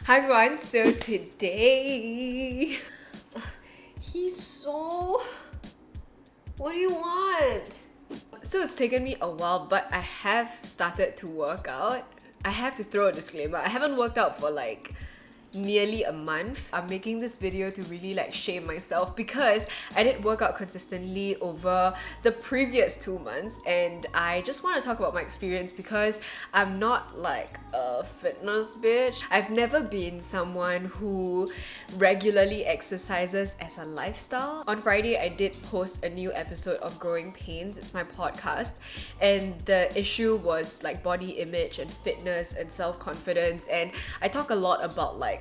Hi everyone, so today what do you want? So it's taken me a while, but I have started to work out. I have to throw a disclaimer, I haven't worked out for like nearly a month. I'm making this video to really like shame myself because I did work out consistently over the previous 2 months, and I just want to talk about my experience because I'm not like a fitness bitch. I've never been someone who regularly exercises as a lifestyle. On Friday, I did post a new episode of Growing Pains. It's my podcast, and the issue was like body image and fitness and self-confidence, and I talk a lot about like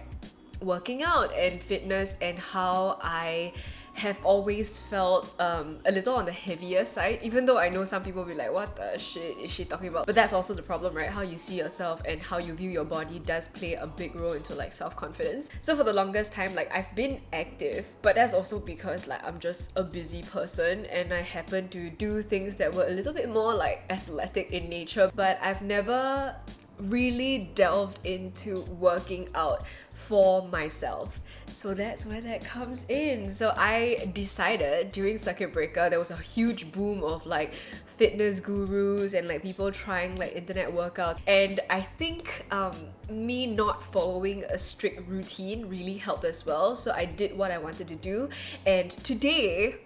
working out and fitness and how I have always felt a little on the heavier side, even though I know some people will be like, what the shit is she talking about? But that's also the problem, right? How you see yourself and how you view your body does play a big role into like self-confidence. So for the longest time, like I've been active, but that's also because like I'm just a busy person and I happen to do things that were a little bit more like athletic in nature, but I've never really delved into working out for myself. So that's where that comes in. So I decided during circuit breaker, there was a huge boom of like fitness gurus and like people trying like internet workouts, and I think me not following a strict routine really helped as well. So I did what I wanted to do, and today,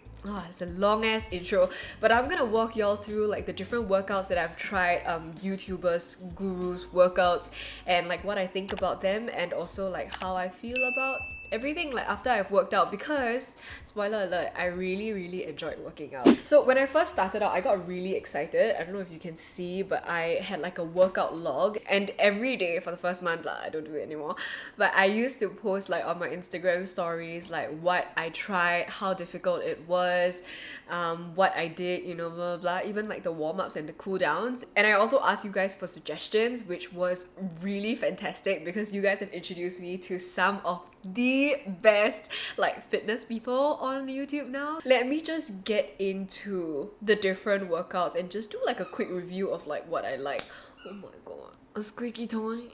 it's a long ass intro, but I'm gonna walk y'all through like the different workouts that I've tried, YouTubers, gurus, workouts, and like what I think about them, and also like how I feel about everything like after I've worked out, because spoiler alert, I really enjoyed working out. So when I first started out, I got really excited. I don't know if you can see, but I had like a workout log, and every day for the first month, I don't do it anymore, but I used to post like on my Instagram stories like what I tried, how difficult it was, what I did, you know, blah blah blah, even like the warm-ups and the cool downs. And I also asked you guys for suggestions, which was really fantastic because you guys have introduced me to some of the best like fitness people on YouTube now. Let me just get into the different workouts and just do like a quick review of like what I like. Oh my god, a squeaky toy.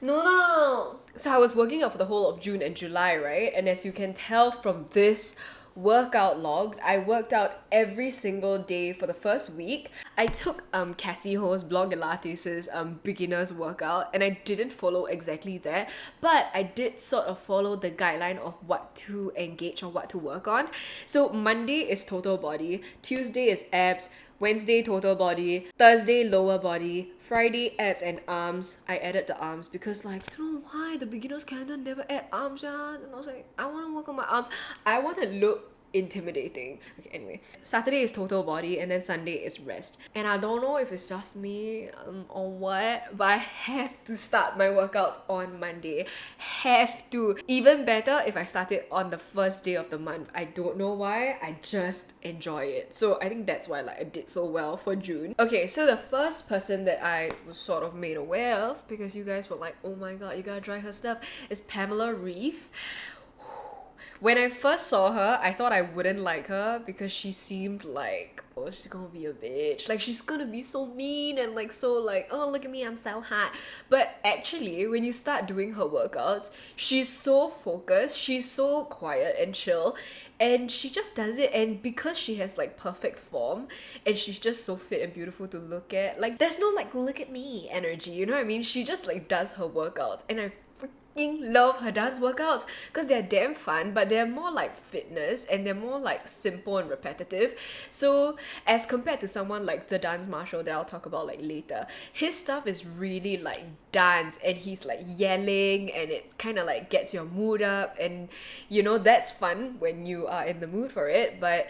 No. So I was working out for the whole of June and July, right? And as you can tell from this workout log, I worked out every single day for the first week. I took Cassie Ho's Blogilates' beginner's workout, and I didn't follow exactly that, but I did sort of follow the guideline of what to engage or what to work on. So Monday is total body, Tuesday is abs, Wednesday total body, Thursday lower body, Friday abs and arms. I added the arms because like, I don't know why the beginner's calendar never add arms, yeah. And I was like, I want to work on my arms. I want to look intimidating. Okay, anyway, Saturday is total body, and then Sunday is rest. And I don't know if it's just me or what, but I have to start my workouts on Monday. Have to. Even better if I start it on the first day of the month. I don't know why, I just enjoy it. So I think that's why like I did so well for June. Okay, so the first person that I was sort of made aware of, because you guys were like, oh my god, you gotta try her stuff, is Pamela Reif. When I first saw her, I thought I wouldn't like her because she seemed like, oh, she's gonna be a bitch. Like, she's gonna be so mean and like so like, oh, look at me, I'm so hot. But actually, when you start doing her workouts, she's so focused, she's so quiet and chill, and she just does it. And because she has like perfect form and she's just so fit and beautiful to look at, like there's no like look at me energy, you know what I mean? She just like does her workouts, and I love her dance workouts because they're damn fun, but they're more like fitness and they're more like simple and repetitive. So as compared to someone like the dance Marshall that I'll talk about like later, his stuff is really like dance, and he's like yelling, and it kind of like gets your mood up, and you know, that's fun when you are in the mood for it. But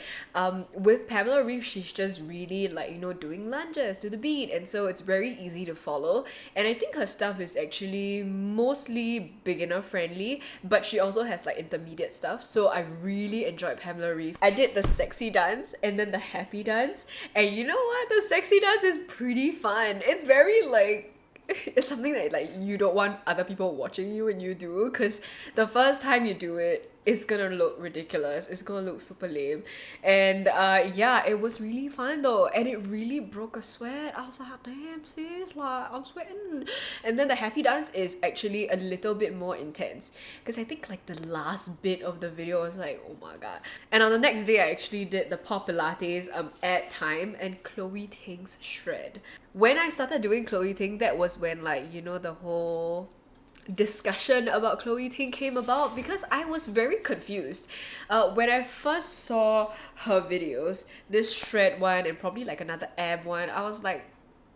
with Pamela Reif, she's just really like, you know, doing lunges to the beat, and so it's very easy to follow. And I think her stuff is actually mostly beginner friendly, but she also has like intermediate stuff. So I really enjoyed Pamela Reif. I did the sexy dance and then the happy dance, and you know what, the sexy dance is pretty fun. It's very like, it's something that like you don't want other people watching you when you do, because the first time you do it, it's gonna look ridiculous. It's gonna look super lame. And yeah, it was really fun though. And it really broke a sweat. I was like, damn sis, like I'm sweating. And then the happy dance is actually a little bit more intense. Because I think like the last bit of the video was like, oh my god. And on the next day I actually did the pop Pilates at time and Chloe Ting's shred. When I started doing Chloe Ting, that was when like, you know, the whole discussion about Chloe Ting came about, because I was very confused. When I first saw her videos, this shred one and probably like another ab one, I was like,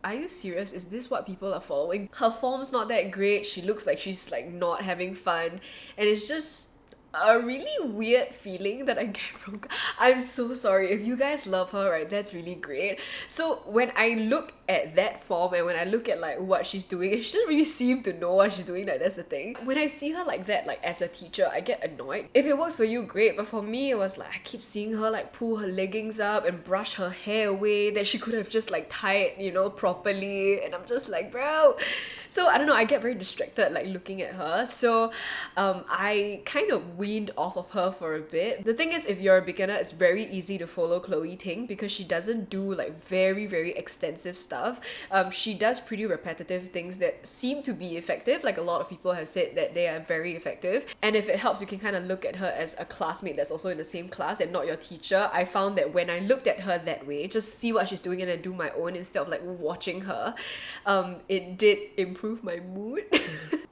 are you serious? Is this what people are following? Her form's not that great. She looks like she's like not having fun, and it's just a really weird feeling that I get from. I'm so sorry if you guys love her, right? That's really great. So when I look at that form and when I look at like what she's doing, she doesn't really seem to know what she's doing. Like, that's the thing. When I see her like that, like as a teacher, I get annoyed. If it works for you, great, but for me it was like I keep seeing her like pull her leggings up and brush her hair away that she could have just like tied, you know, properly, and I'm just like, bro. So I don't know, I get very distracted like looking at her. So I kind of weaned off of her for a bit. The thing is, if you're a beginner, it's very easy to follow Chloe Ting because she doesn't do like very extensive stuff. She does pretty repetitive things that seem to be effective. Like a lot of people have said that they are very effective. And if it helps, you can kind of look at her as a classmate that's also in the same class and not your teacher. I found that when I looked at her that way, just see what she's doing and then do my own instead of like watching her, it did improve my mood.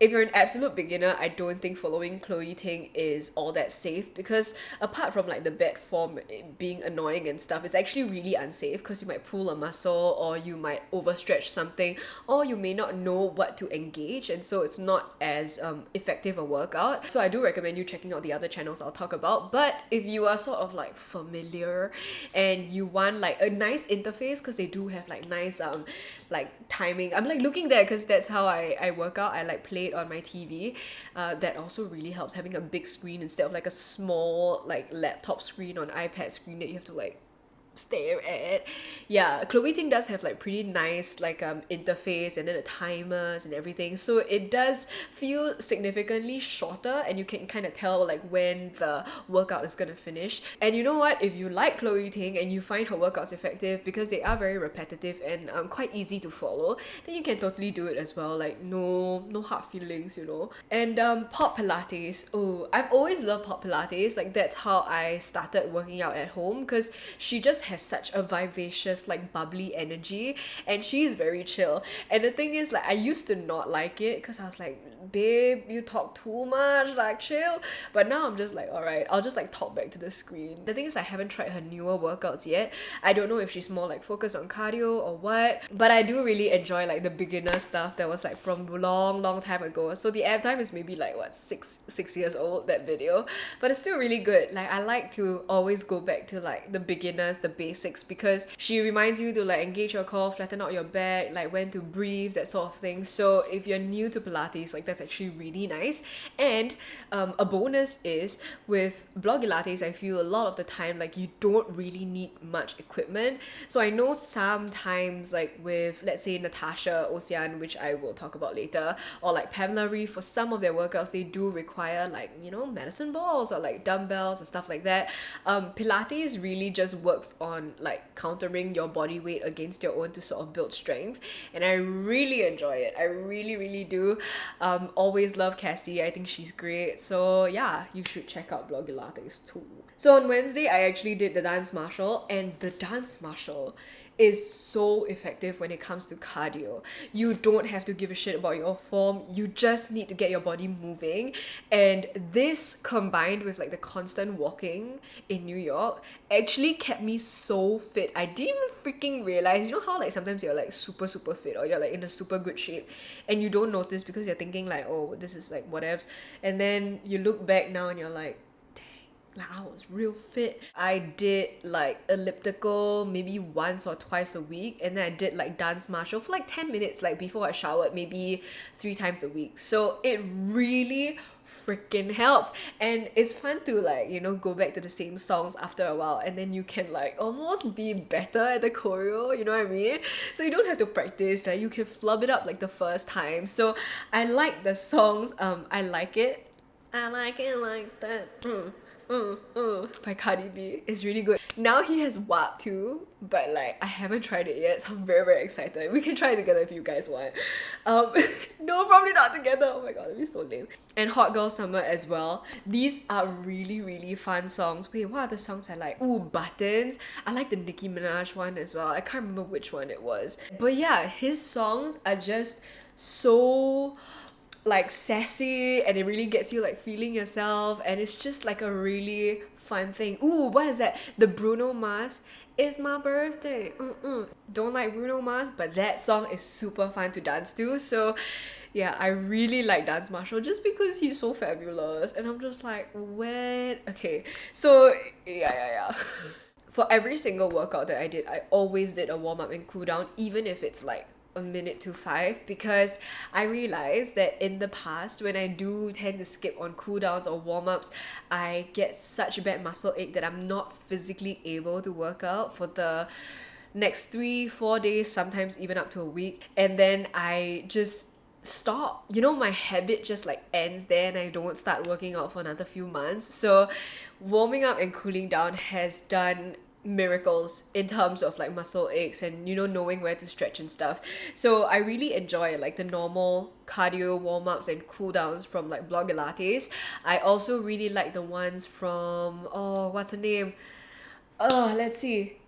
If you're an absolute beginner, I don't think following Chloe Ting is all that safe, because apart from like the bad form being annoying and stuff, it's actually really unsafe because you might pull a muscle or you might overstretch something, or you may not know what to engage, and so it's not as effective a workout. So I do recommend you checking out the other channels I'll talk about. But if you are sort of like familiar and you want like a nice interface, because they do have like nice like timing. I'm like looking there because that's how I work out. I like play it on my TV. That also really helps, having a big screen instead of like a small like laptop screen or an iPad screen that you have to like stare at. Yeah, Chloe Ting does have like pretty nice like interface, and then the timers and everything, so it does feel significantly shorter and you can kind of tell like when the workout is gonna finish. And you know what, if you like Chloe Ting and you find her workouts effective because they are very repetitive and quite easy to follow, then you can totally do it as well. Like no hard feelings, you know. And pop Pilates, oh, I've always loved pop Pilates. Like that's how I started working out at home, because she just has such a vivacious like bubbly energy and she's very chill. And the thing is, like I used to not like it because I was like, babe, you talk too much, like chill. But now I'm just like, alright, I'll just like talk back to the screen. The thing is, I haven't tried her newer workouts yet. I don't know if she's more like focused on cardio or what, but I do really enjoy like the beginner stuff that was like from long time ago. So the ab time is maybe like what, six years old, that video, but it's still really good. Like I like to always go back to like the beginners, the basics, because she reminds you to like engage your core, flatten out your back, like when to breathe, that sort of thing. So if you're new to Pilates, like that's actually really nice. And a bonus is with Blogilates, I feel a lot of the time like you don't really need much equipment. So I know sometimes like with, let's say, Natasha Ocean, which I will talk about later, or like Pamela Reif, for some of their workouts they do require like, you know, medicine balls or like dumbbells and stuff like that. Pilates really just works on like countering your body weight against your own to sort of build strength, and I really enjoy it. I really do. Always love Cassie. I think she's great. So yeah, you should check out Blogilates too. So on Wednesday I actually did the dance martial, and the dance martial is so effective when it comes to cardio. You don't have to give a shit about your form, you just need to get your body moving. And this, combined with like the constant walking in New York, actually kept me so fit. I didn't even freaking realize, you know how like sometimes you're like super fit or you're like in a super good shape and you don't notice because you're thinking like, oh, this is like whatevs, and then you look back now and you're like, like I was real fit. I did like elliptical maybe once or twice a week, and then I did like dance martial for like 10 minutes like before I showered, maybe 3 times a week. So it really freaking helps, and it's fun to like, you know, go back to the same songs after a while, and then you can like almost be better at the choreo, you know what I mean? So you don't have to practice, like you can flub it up like the first time. So I like the songs, I like it. I like it like that. By Cardi B. It's really good. Now he has WAP too, but like I haven't tried it yet, so I'm very, very excited. We can try it together if you guys want. Um, no, probably not together. Oh my god, that'd be so lame. And Hot Girl Summer as well. These are really, really fun songs. Wait, what are the songs I like? Ooh, Buttons. I like the Nicki Minaj one as well. I can't remember which one it was. But yeah, his songs are just so like sassy, and it really gets you like feeling yourself, and it's just like a really fun thing. Ooh, what is that? The Bruno Mars It's My Birthday. Don't like Bruno Mars, but that song is super fun to dance to. So yeah, I really like Dance Marshall just because he's so fabulous, and I'm just like, what? Okay, so yeah. For every single workout that I did, I always did a warm-up and cool down, even if it's like a minute to 5, because I realized that in the past when I do tend to skip on cooldowns or warm-ups, I get such a bad muscle ache that I'm not physically able to work out for the next 3-4 days, sometimes even up to a week, and then I just stop. You know, my habit just like ends there and I don't start working out for another few months. So warming up and cooling down has done miracles in terms of like muscle aches and, you know, knowing where to stretch and stuff. So I really enjoy like the normal cardio warm-ups and cool downs from like Blogilates. I also really like the ones from, oh, what's the name? Let's see.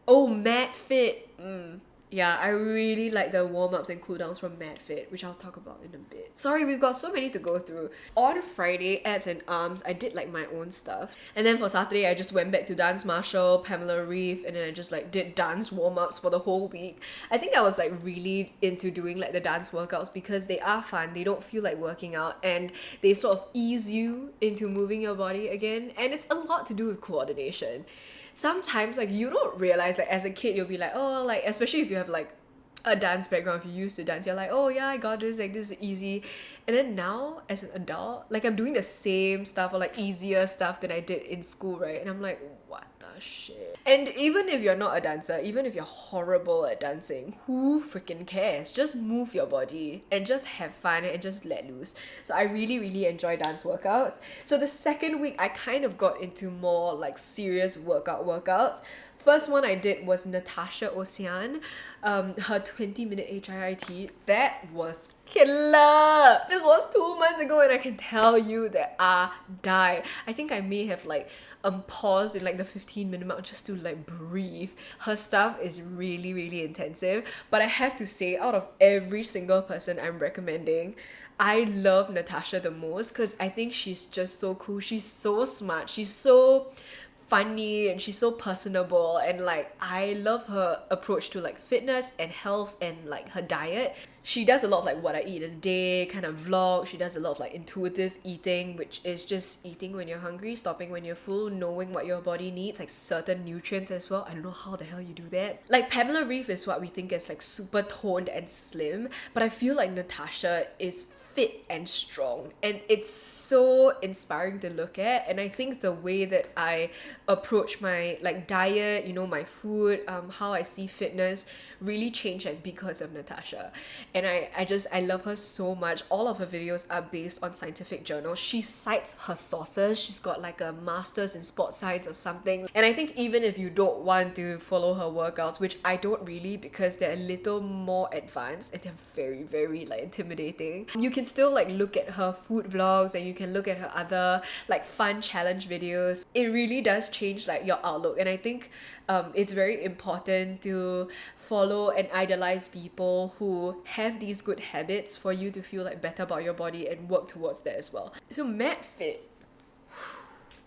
Oh, MADfit. Yeah, I really like the warm-ups and cooldowns from MADfit, which I'll talk about in a bit. Sorry, we've got so many to go through. On Friday, abs and arms, I did like my own stuff. And then for Saturday, I just went back to Dance Marshall, Pamela Reif, and then I just like did dance warm-ups for the whole week. I think I was like really into doing like the dance workouts because they are fun, they don't feel like working out, and they sort of ease you into moving your body again. And it's a lot to do with coordination. Sometimes like you don't realize, like as a kid you'll be like, oh, like especially if you have like a dance background, if you used to dance, you're like, oh yeah, I got this, like this is easy. And then now as an adult, like I'm doing the same stuff or like easier stuff that I did in school, right? And I'm like, what the shit? And even if you're not a dancer, even if you're horrible at dancing, who freaking cares? Just move your body and just have fun and just let loose. So I really, really enjoy dance workouts. So the second week I kind of got into more like serious workouts. First one I did was Natasha Oceane, her 20-minute HIIT. That was killer. This was 2 months ago and I can tell you that I died. I think I may have like paused in like the 15-minute mark just to like breathe. Her stuff is really, really intensive, but I have to say, out of every single person I'm recommending, I love Natasha the most because I think she's just so cool. She's so smart. She's so funny and she's so personable, and like I love her approach to like fitness and health and like her diet. She does a lot of like what I eat in a day kind of vlog. She does a lot of like intuitive eating, which is just eating when you're hungry, stopping when you're full, knowing what your body needs, like certain nutrients as well. I don't know how the hell you do that. Like Pamela Reif is what we think is like super toned and slim, but I feel like Natasha is fit and strong, and it's so inspiring to look at. And I think the way that I approach my like diet, you know, my food, how I see fitness really changed like because of Natasha. And I love her so much. All of her videos are based on scientific journals. She cites her sources. She's got like a master's in sports science or something. And I think even if you don't want to follow her workouts, which I don't really because they're a little more advanced and they're very, very like intimidating, you can still like look at her food vlogs and you can look at her other like fun challenge videos. It really does change like your outlook, and I think it's very important to follow and idolize people who have these good habits for you to feel like better about your body and work towards that as well. So MADfit,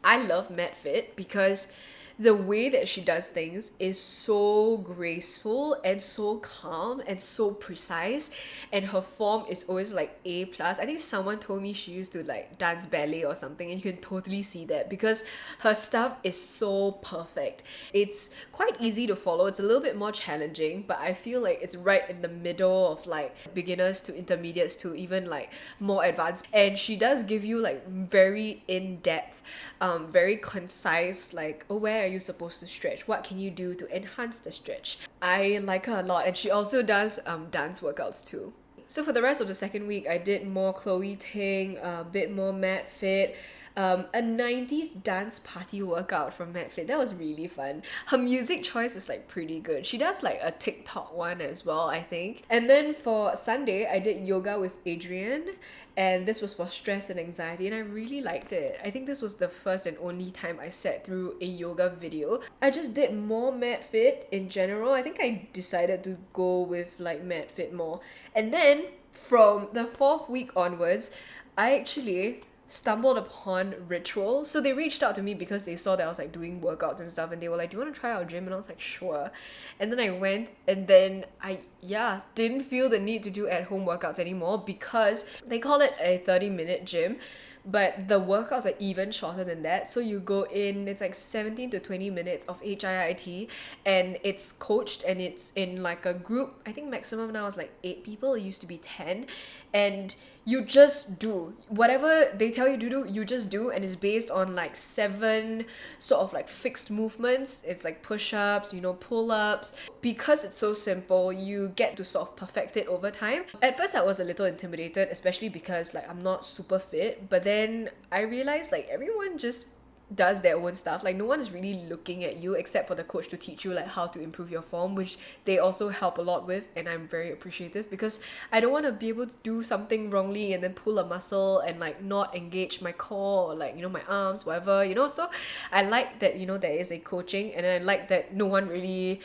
I love MADfit because the way that she does things is so graceful and so calm and so precise, and her form is always like A plus. I think someone told me she used to like dance ballet or something, and you can totally see that because her stuff is so perfect. It's quite easy to follow. It's a little bit more challenging, but I feel like it's right in the middle of like beginners to intermediates to even like more advanced. And she does give you like very in-depth, very concise, like, oh, where are you supposed to stretch? What can you do to enhance the stretch? I like her a lot, and she also does dance workouts too. So for the rest of the second week, I did more Chloe Ting, a bit more MADfit, a 90s dance party workout from MADfit. That was really fun. Her music choice is like pretty good. She does like a TikTok one as well, I think. And then for Sunday, I did yoga with Adrian, and this was for stress and anxiety, and I really liked it. I think this was the first and only time I sat through a yoga video. I just did more MADfit in general. I think I decided to go with like MADfit more. And then from the fourth week onwards, I actually stumbled upon Ritual. So they reached out to me because they saw that I was like doing workouts and stuff, and they were like, do you want to try our gym? And I was like, sure. And then I went, and then I didn't feel the need to do at-home workouts anymore because they call it a 30-minute gym, but the workouts are even shorter than that. So you go in, it's like 17 to 20 minutes of HIIT, and it's coached, and it's in like a group. I think maximum now is like 8 people. It used to be 10. And you just do whatever they tell you to do, you just do, and it's based on like 7 sort of like fixed movements. It's like push-ups, pull-ups. Because it's so simple, you get to sort of perfect it over time. At first I was a little intimidated, especially because like I'm not super fit, but then I realized like everyone just does their own stuff. Like no one is really looking at you except for the coach to teach you like how to improve your form, which they also help a lot with, and I'm very appreciative because I don't want to be able to do something wrongly and then pull a muscle and like not engage my core or like my arms, whatever, so I like that there is a coaching, and I like that no one really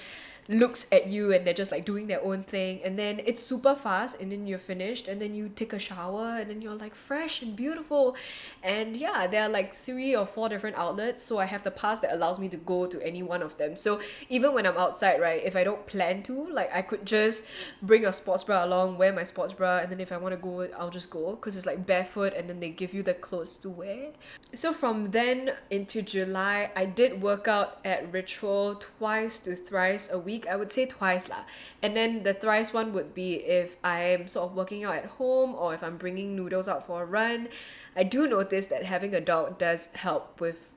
looks at you and they're just like doing their own thing, and then it's super fast, and then you're finished, and then you take a shower, and then you're like fresh and beautiful. And yeah, there are like 3 or 4 different outlets, so I have the pass that allows me to go to any one of them. So even when I'm outside, right, if I don't plan to, like I could just bring a sports bra along, wear my sports bra, and then if I want to go, I'll just go, because it's like barefoot, and then they give you the clothes to wear. So from then into July, I did work out at Ritual twice to thrice a week. I would say twice lah. And then the thrice one would be if I'm sort of working out at home, or if I'm bringing noodles out for a run. I do notice that having a dog does help with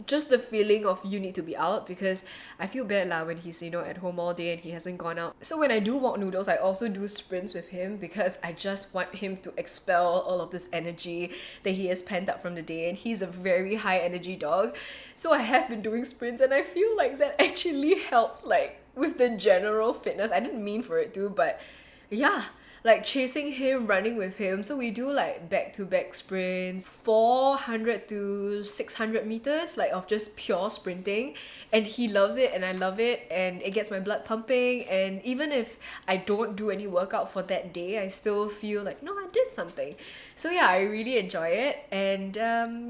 just the feeling of you need to be out, because I feel bad lah when he's at home all day and he hasn't gone out. So when I do walk noodles, I also do sprints with him because I just want him to expel all of this energy that he has pent up from the day, and he's a very high energy dog. So I have been doing sprints, and I feel like that actually helps like with the general fitness. I didn't mean for it to, but yeah, like chasing him, running with him. So we do like back-to-back sprints, 400 to 600 meters like of just pure sprinting, and he loves it and I love it, and it gets my blood pumping. And even if I don't do any workout for that day, I still feel like no, I did something. So yeah, I really enjoy it. And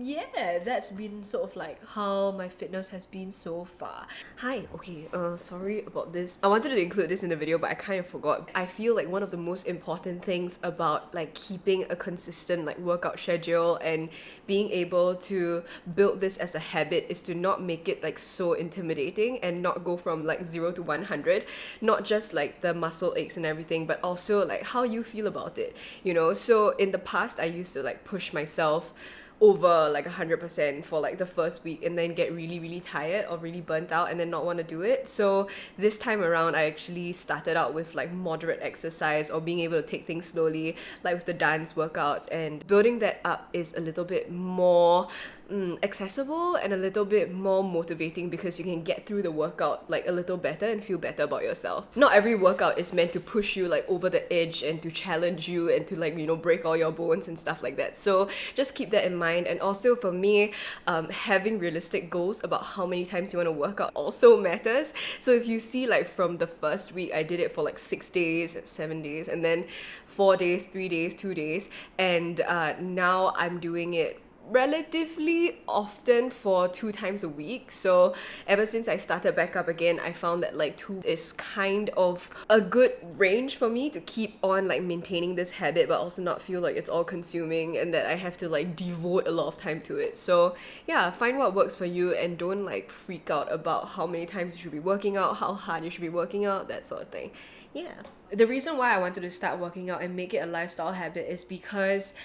yeah, that's been sort of like how my fitness has been so far. Hi, okay, sorry about this. I wanted to include this in the video, but I kind of forgot. I feel like one of the most important things about like keeping a consistent like workout schedule and being able to build this as a habit is to not make it like so intimidating, and not go from like 0 to 100, not just like the muscle aches and everything, but also like how you feel about it, So in the past I used to like push myself over like 100% for like the first week, and then get really really tired or really burnt out and then not want to do it. So this time around I actually started out with like moderate exercise, or being able to take things slowly, like with the dance workouts, and building that up is a little bit more accessible and a little bit more motivating, because you can get through the workout like a little better and feel better about yourself. Not every workout is meant to push you like over the edge and to challenge you and to like break all your bones and stuff like that. So just keep that in mind. And also for me, having realistic goals about how many times you want to work out also matters. So if you see like from the first week I did it for like 6 days, 7 days, and then 4 days, 3 days, 2 days, and now I'm doing it relatively often for 2 times a week. So ever since I started back up again, I found that like 2 is kind of a good range for me to keep on like maintaining this habit, but also not feel like it's all consuming and that I have to like devote a lot of time to it. So yeah, find what works for you, and don't like freak out about how many times you should be working out, how hard you should be working out, that sort of thing. Yeah. The reason why I wanted to start working out and make it a lifestyle habit is because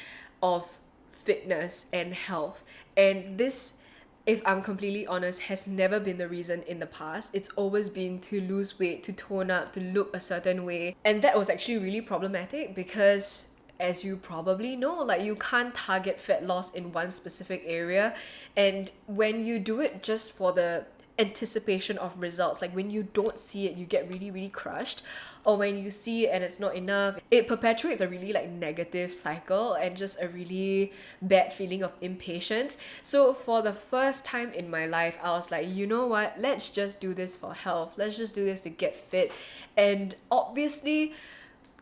of fitness and health. And this if I'm completely honest, has never been the reason in the past. It's always been to lose weight, to tone up, to look a certain way. And that was actually really problematic because, as you probably know, like, you can't target fat loss in one specific area. And when you do it just for the anticipation of results, like when you don't see it, you get really, really crushed. Or when you see it and it's not enough, it perpetuates a really like negative cycle and just a really bad feeling of impatience. So for the first time in my life, I was like, you know what, let's just do this for health, let's just do this to get fit. And obviously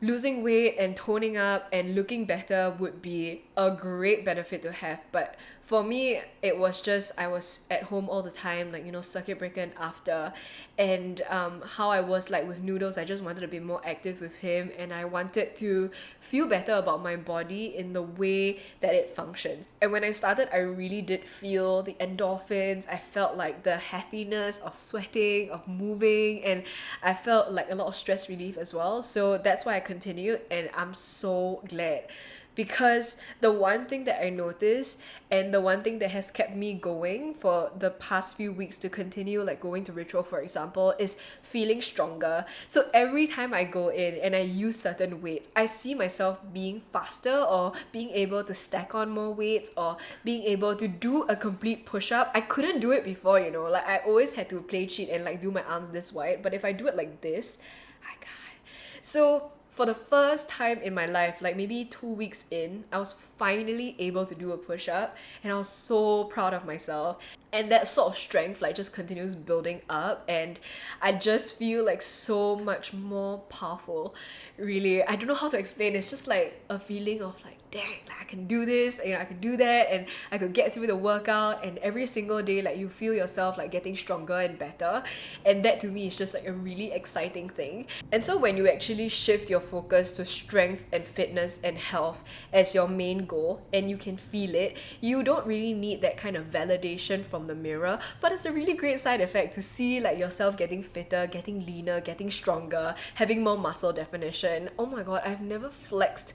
losing weight and toning up and looking better would be a great benefit to have. But for me, it was just, I was at home all the time, like, you know, circuit breaker and after. And how I was like with Noodles, I just wanted to be more active with him, and I wanted to feel better about my body in the way that it functions. And when I started, I really did feel the endorphins. I felt like the happiness of sweating, of moving, and I felt like a lot of stress relief as well. So that's why I continued, and I'm so glad. Because the one thing that I noticed, and the one thing that has kept me going for the past few weeks to continue, like going to Ritual for example, is feeling stronger. So every time I go in and I use certain weights, I see myself being faster, or being able to stack on more weights, or being able to do a complete push-up. I couldn't do it before, you know, like I always had to play cheat and like do my arms this wide, but if I do it like this, I can't. So for the first time in my life, like maybe 2 weeks in, I was finally able to do a push-up, and I was so proud of myself. And that sort of strength like just continues building up, and I just feel like so much more powerful. Really, I don't know how to explain. It's just like a feeling of like, dang, like I can do this, you know, I can do that, and I could get through the workout. And every single day, like, you feel yourself like getting stronger and better, and that to me is just like a really exciting thing. And so when you actually shift your focus to strength and fitness and health as your main goal, and you can feel it, you don't really need that kind of validation from the mirror. But it's a really great side effect to see like yourself getting fitter, getting leaner, getting stronger, having more muscle definition. Oh my god, I've never flexed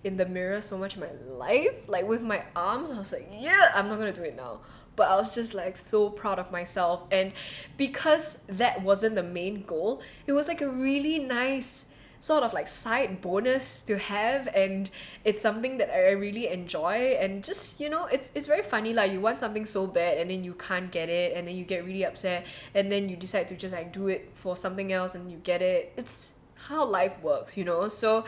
in the mirror so much in my life. Like with my arms, I was like, yeah, I'm not gonna do it now. But I was just like so proud of myself. And because that wasn't the main goal, it was like a really nice sort of like side bonus to have, and it's something that I really enjoy. And just, you know, it's very funny, like you want something so bad and then you can't get it, and then you get really upset, and then you decide to just like do it for something else and you get it. It's how life works, you know. So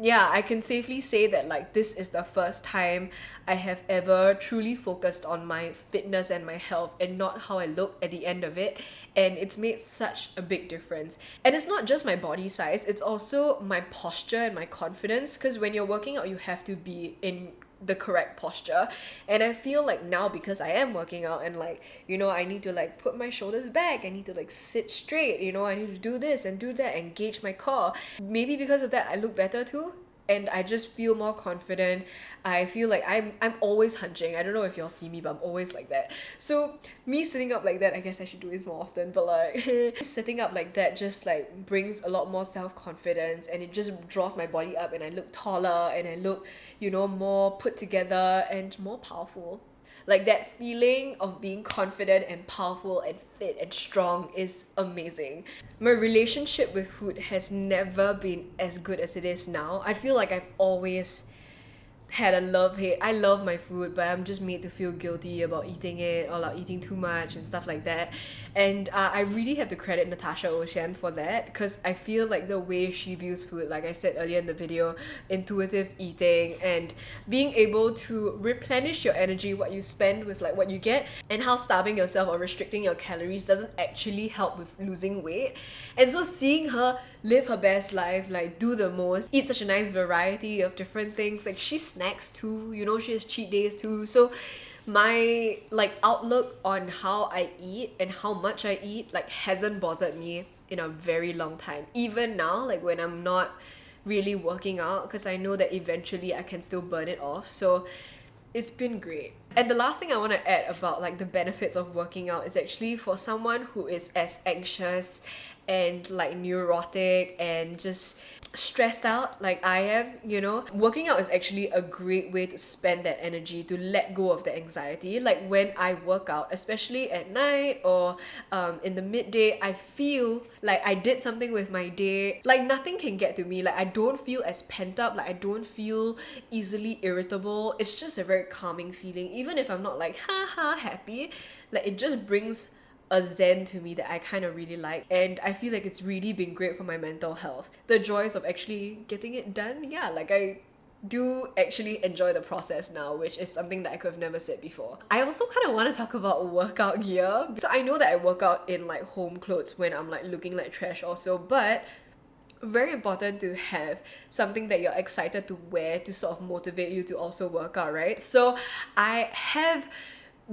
yeah, I can safely say that like this is the first time I have ever truly focused on my fitness and my health, and not how I look at the end of it. And it's made such a big difference. And it's not just my body size, it's also my posture and my confidence, because when you're working out, you have to be in the correct posture. And I feel like now, because I am working out and like, you know, I need to like put my shoulders back, I need to like sit straight, you know, I need to do this and do that, engage my core. Maybe because of that I look better too, and I just feel more confident. I feel like I'm always hunching. I don't know if y'all see me, but I'm always like that. So me sitting up like that, I guess I should do it more often, but like sitting up like that just like brings a lot more self-confidence, and it just draws my body up, and I look taller, and I look, you know, more put together and more powerful. Like that feeling of being confident and powerful and fit and strong is amazing. My relationship with food has never been as good as it is now. I feel like I've always had a love-hate. I love my food, but I'm just made to feel guilty about eating it, or like eating too much and stuff like that. And I really have to credit Natacha Oceane for that, because I feel like the way she views food, like I said earlier in the video, intuitive eating and being able to replenish your energy, what you spend with like what you get, and how starving yourself or restricting your calories doesn't actually help with losing weight. And so seeing her live her best life, like do the most, eat such a nice variety of different things, like she snacks too, you know, she has cheat days too. So my like outlook on how I eat and how much I eat like hasn't bothered me in a very long time. Even now, like when I'm not really working out, because I know that eventually I can still burn it off. So it's been great. And the last thing I want to add about like the benefits of working out is actually for someone who is as anxious and like neurotic and just stressed out like I am, you know, working out is actually a great way to spend that energy, to let go of the anxiety. Like when I work out, especially at night or in the midday, I feel like I did something with my day. Like nothing can get to me. Like I don't feel as pent up, like I don't feel easily irritable. It's just a very calming feeling. Even if I'm not like haha happy, like it just brings a zen to me that I kind of really like, and I feel like it's really been great for my mental health. The joys of actually getting it done, yeah, like I do actually enjoy the process now, which is something that I could have never said before. I also kind of want to talk about workout gear. So I know that I work out in like home clothes when I'm like looking like trash also, but very important to have something that you're excited to wear to sort of motivate you to also work out, right? So I have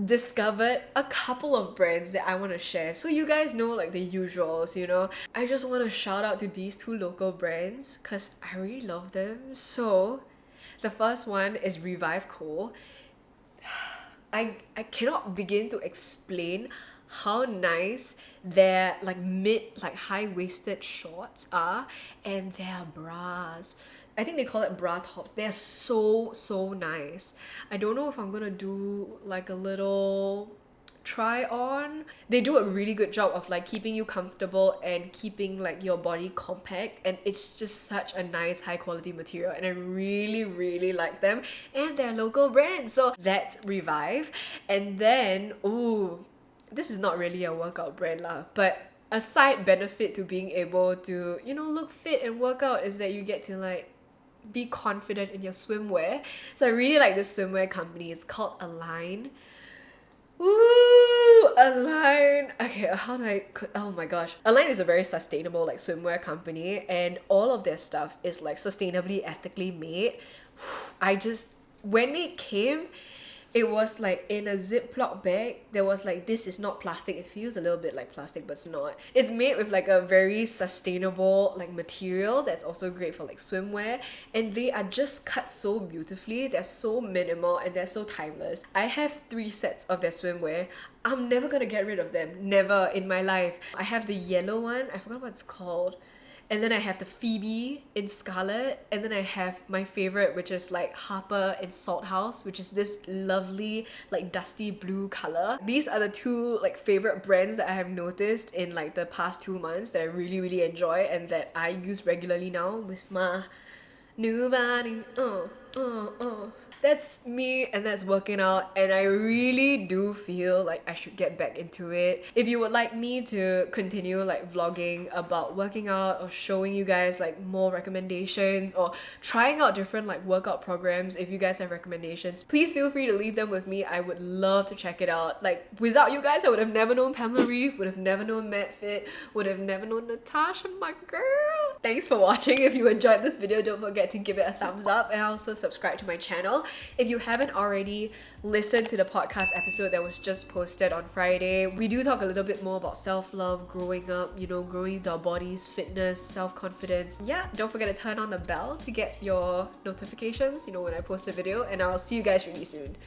discovered a couple of brands that I want to share. So you guys know like the usuals, you know. I just want to shout out to these two local brands because I really love them. So the first one is Revivecolabel. I cannot begin to explain how nice their like high-waisted shorts are, and their bras. I think they call it bra tops. They're so nice. I don't know if I'm gonna do like a little try on. They do a really good job of like keeping you comfortable and keeping like your body compact, and it's just such a nice high quality material, and I really like them, and they're local brands. So that's Revive. And then ooh, this is not really a workout brand lah, but a side benefit to being able to, you know, look fit and work out is that you get to like be confident in your swimwear. So I really like this swimwear company. It's called Align. Ooh, Align. Okay, how do I... Oh my gosh. Align is a very sustainable like swimwear company, and all of their stuff is like sustainably, ethically made. I just... When it came, it was like in a Ziploc bag. There was like, this is not plastic. It feels a little bit like plastic, but it's not. It's made with like a very sustainable like material that's also great for like swimwear, and they are just cut so beautifully. They're so minimal and they're so timeless. I have 3 sets of their swimwear. I'm never gonna get rid of them. Never in my life. I have the yellow one. I forgot what it's called. And then I have the Phoebe in Scarlet, and then I have my favorite, which is like Harper in Salt House, which is this lovely like dusty blue color. These are the 2 like favorite brands that I have noticed in like the past 2 months that I really enjoy and that I use regularly now with my new body. That's me, and that's working out, and I really do feel like I should get back into it. If you would like me to continue like vlogging about working out or showing you guys like more recommendations or trying out different like workout programs, if you guys have recommendations, please feel free to leave them with me. I would love to check it out. Like without you guys, I would have never known Pamela Reif, would have never known MADfit, would have never known Natasha, my girl. Thanks for watching. If you enjoyed this video, don't forget to give it a thumbs up and also subscribe to my channel. If you haven't already listened to the podcast episode that was just posted on Friday, we do talk a little bit more about self-love, growing up, you know, growing our bodies, fitness, self-confidence. Yeah, don't forget to turn on the bell to get your notifications, you know, when I post a video, and I'll see you guys really soon.